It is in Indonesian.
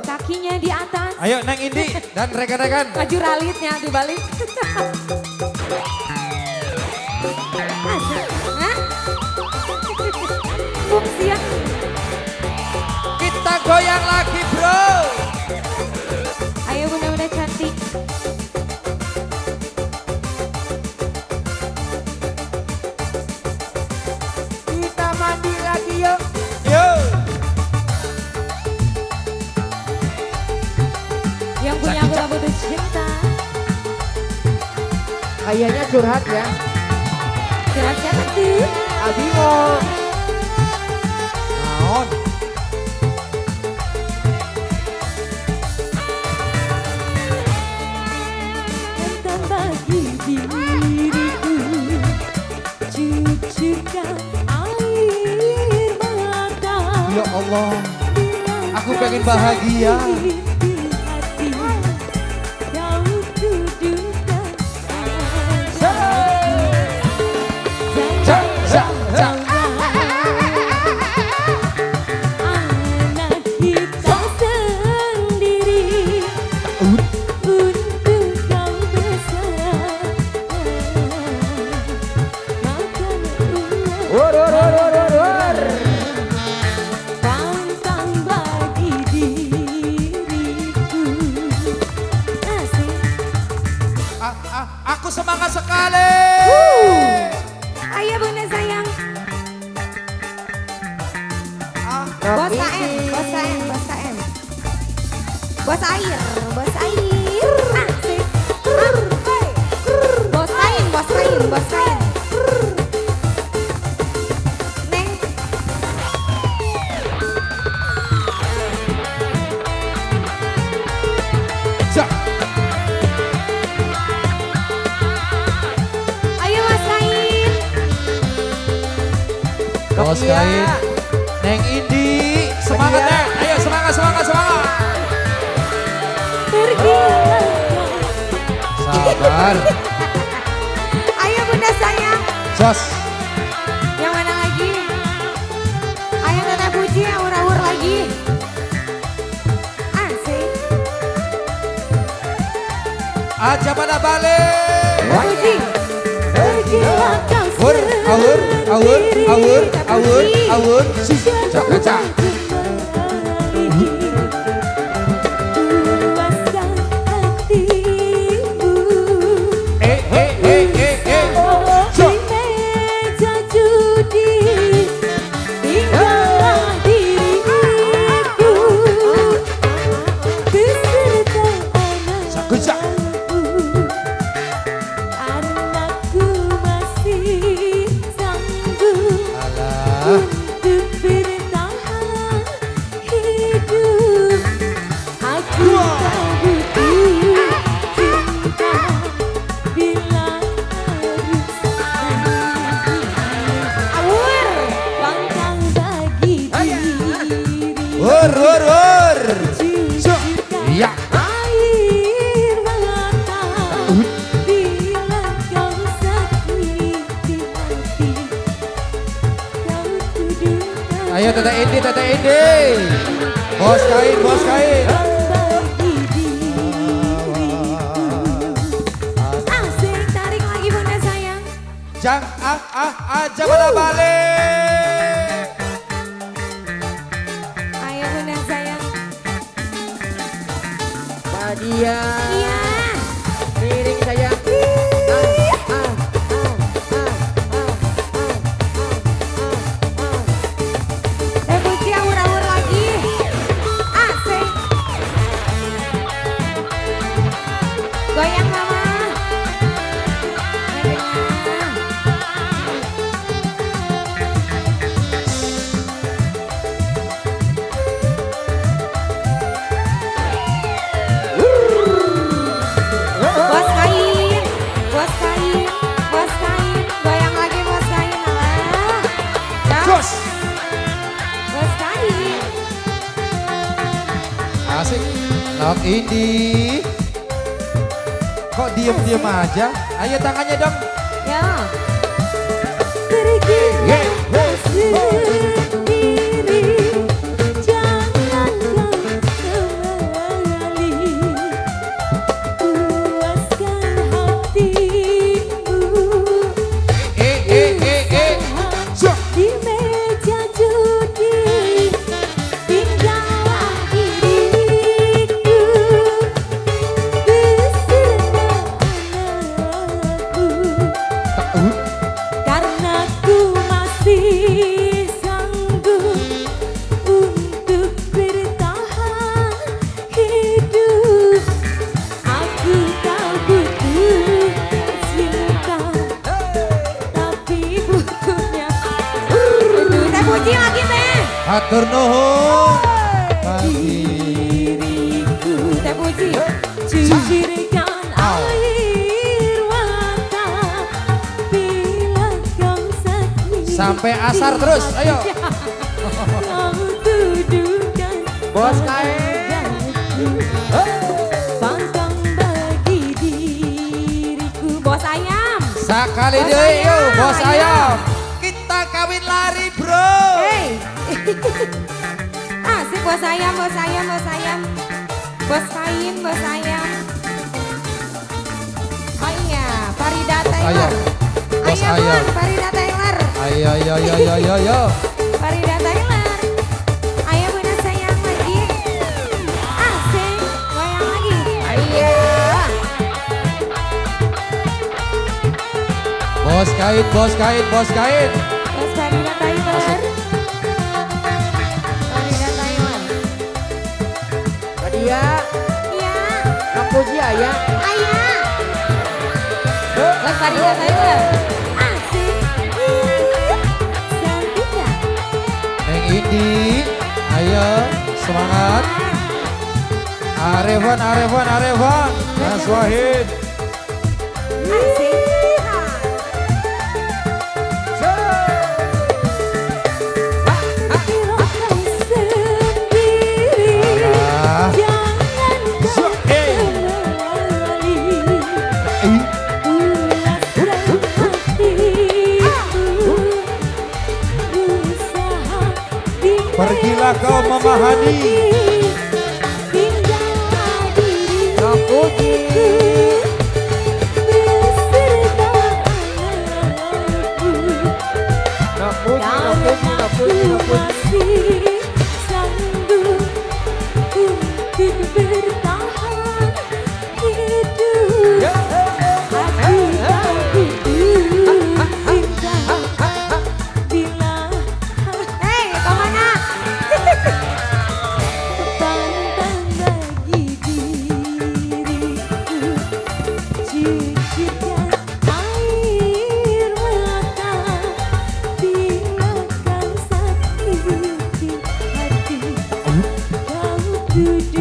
Kakinya di atas. Ayo Neng Indi dan rekan-rekan. Maju ralitnya dibalik. Asik. Hah? Fungsi ya. Kita goyang lagi bro. Ayo bunda-bunda cantik. Kita mandi lagi yuk. Yuk. Yang punya gula butuh cinta. Kayaknya curhat ya. Jelas siapa tuh? Abimo. Naon. Tentang bagi diriku, cucurkan air mata. Ya Allah. Aku pengen bahagia. Aku semangat sekali. Ayo bunda sayang. Bos AM, bos AM, bos AM. Bos air, bos air. Asik. Bos air, bos air, bos air. Neng. Ja. Ayo Mas Air. Bos kain. Neng Indi. Semangat Neng. Ayo semangat, semangat, semangat. Pergilah. Sabar. Ayo bunda sayang. Jos. Yang mana lagi? Ayo Tata Puji, awur-awur lagi. Asik. Aja pada balik. Puji. Pergilah kau Awur, awur, awur, awur, awur, awur. Cak, cak. Puaskan hatimu. Jo. Di meja judi tinggallah diriku beserta Saku, cak. anakku masih sanggup Alah. untuk bertahan hidup. Aku tak butuh cinta bila harus awur bangkang bagi diri. Wur, wur, wur. Jo. Iya. Air mata bila kau sakiti hati, kau tuduhkan Ayo Tata Indi, Tata Indi. Bos kain, bos kain. bagi diriku. Asik, tarik lagi bunda sayang. Aja pada balik. Ayo bunda sayang. Badia. Iya. Miring saya. Puji awur-awur lagi. Asik. Goyang mama. Bos kain, bos kain, bos kain. Goyang lagi bos kain. Alah. Dah. Jos. Bos kain. Asik. Nok Indi. Kok diem-diem aja? Ayo tangannya dong. Ya. Pergi Hey, hey, sendiri, jangan kau kemana. Matur nuhun. Diriku. Saya puji. Cucurkan air mata bila kau sedih. Sampai asar terus, ayo. Kau tuduhkan Bos kain. pantang bagi diriku. Bos ayam. Sekali Bos deh yuk, ayam, bos ayo. ayam. Kita kawin lari bro. Hey. Asik bos ayam, bos ayam, bos ayam. Bos kain, bos ayam. Oh iya, Farida Taylor. Bos Ayam, ayam. Farida Taylor. Ayo, ayo, ayo, ayo, ayo, ayo. Farida Taylor. Ayo bunda sayang lagi. Asik, goyang lagi. Iya. Bos kain, bos kain, bos kain. Bos Farida Taylor. Asik. Farida Taylor. Nadia. Iya. Kang Puji ayah. Ayah. Bos Farida Taylor. Asik. Santika. Neng Indi, ayo semangat. Arefan, Arefan, Arefan. Mas Wahid. Asik. Hiraukan sendiri. Ah. Jangan kau kembali. Ulaskan hatiku. Usaha Pergilah kau memahami. Hingga Kang Puji. beserta anakku. Kang Puji, Kang Puji, Kang Puji, Kang Puji. Masih sanggup untuk bertahan hidup. Hati aku indah bila kemana? Pantang bagi diriku cucurkan air mata bila kau sakiti hati kau tuduh